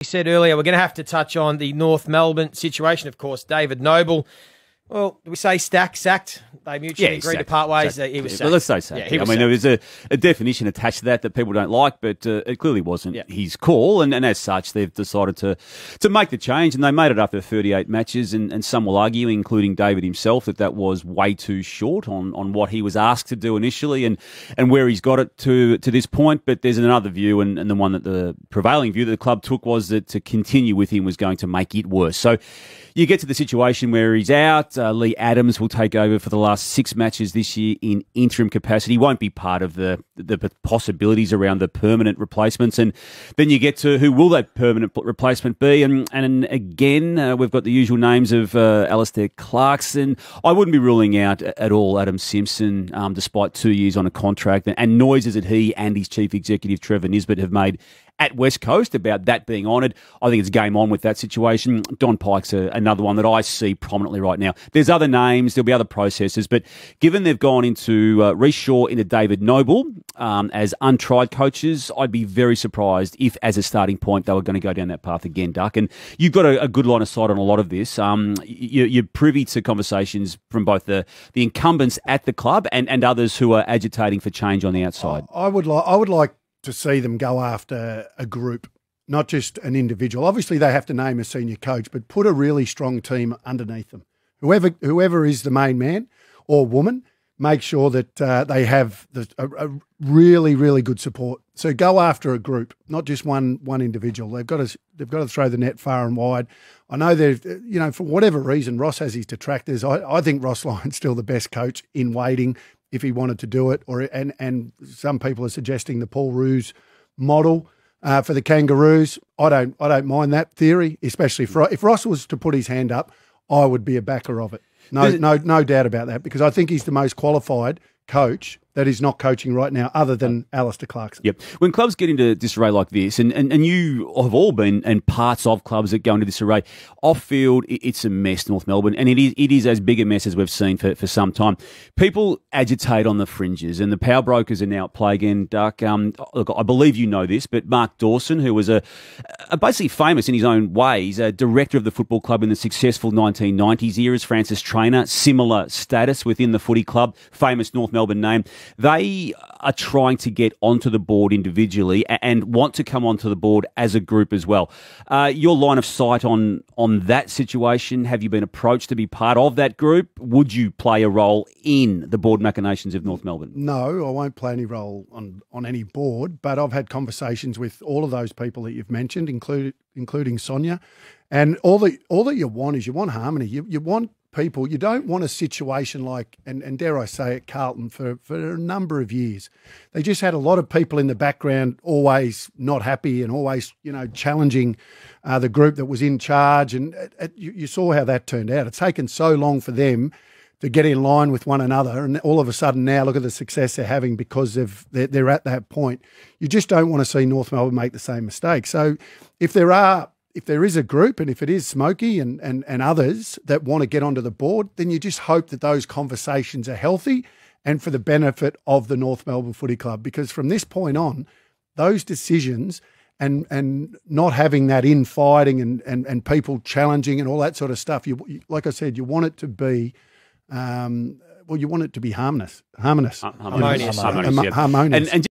We said earlier we're going to have to touch on the North Melbourne situation. Of course, David Noble, well, do we say sacked? They mutually agreed to part ways. He was sacked. Well, let's say sacked. Yeah, there was a definition attached to that people don't like, but it clearly wasn't his call. And as such, they've decided to make the change, and they made it after 38 matches. And some will argue, including David himself, that was way too short on what he was asked to do initially and where he's got it to this point. But there's another view, and the one that the prevailing view that the club took was that to continue with him was going to make it worse. So you get to the situation where he's out. Lee Adams will take over for the last 6 matches this year in interim capacity. He won't be part of the possibilities around the permanent replacements. And then you get to who will that permanent replacement be? And again, we've got the usual names of Alastair Clarkson. I wouldn't be ruling out at all Adam Simpson, despite 2 years on a contract, and noises that he and his chief executive, Trevor Nisbet, have made at West Coast about that being honoured. I think it's game on with that situation. Don Pyke's another one that I see prominently right now. There's other names, there'll be other processes, but given they've gone into Reece Shaw, into David Noble as untried coaches, I'd be very surprised if, as a starting point, they were going to go down that path again, Duck. And you've got a good line of sight on a lot of this. You're privy to conversations from both the incumbents at the club and others who are agitating for change on the outside. I would like to see them go after a group, not just an individual. Obviously, they have to name a senior coach, but put a really strong team underneath them. Whoever is the main man or woman, make sure that they have a really, really good support. So go after a group, not just one individual. They've got to throw the net far and wide. I know for whatever reason, Ross has his detractors. I think Ross Lyon's still the best coach in waiting, if he wanted to do it, and some people are suggesting the Paul Roos model for the Kangaroos. I don't mind that theory, especially if Ross was to put his hand up, I would be a backer of it. No doubt about that, because I think he's the most qualified coach that is not coaching right now, other than Alastair Clarkson. Yep. When clubs get into disarray like this, and you have all been, and parts of clubs that go into disarray, off-field, it's a mess, North Melbourne, and it is as big a mess as we've seen for some time. People agitate on the fringes, and the power brokers are now at play again, Duck. Look, I believe you know this, but Mark Dawson, who was a basically famous in his own ways, a director of the football club in the successful 1990s era as Francis Trainer, similar status within the footy club, famous North Melbourne name. They are trying to get onto the board individually and want to come onto the board as a group as well. Your line of sight on that situation, have you been approached to be part of that group? Would you play a role in the board machinations of North Melbourne? No, I won't play any role on any board, but I've had conversations with all of those people that you've mentioned, including Sonia. And all that you want is harmony. You want people. You don't want a situation like, and dare I say it, Carlton, for a number of years. They just had a lot of people in the background always not happy and always, challenging the group that was in charge. And you saw how that turned out. It's taken so long for them to get in line with one another, and all of a sudden now look at the success they're having because they're at that point. You just don't want to see North Melbourne make the same mistake. So if there is a group, and if it is Smokey and others that want to get onto the board, then you just hope that those conversations are healthy and for the benefit of the North Melbourne Footy Club. Because from this point on, those decisions and not having that infighting and people challenging and all that sort of stuff, like I said, you want it to be you want it to be harmonious. Harmonious. Harmonious.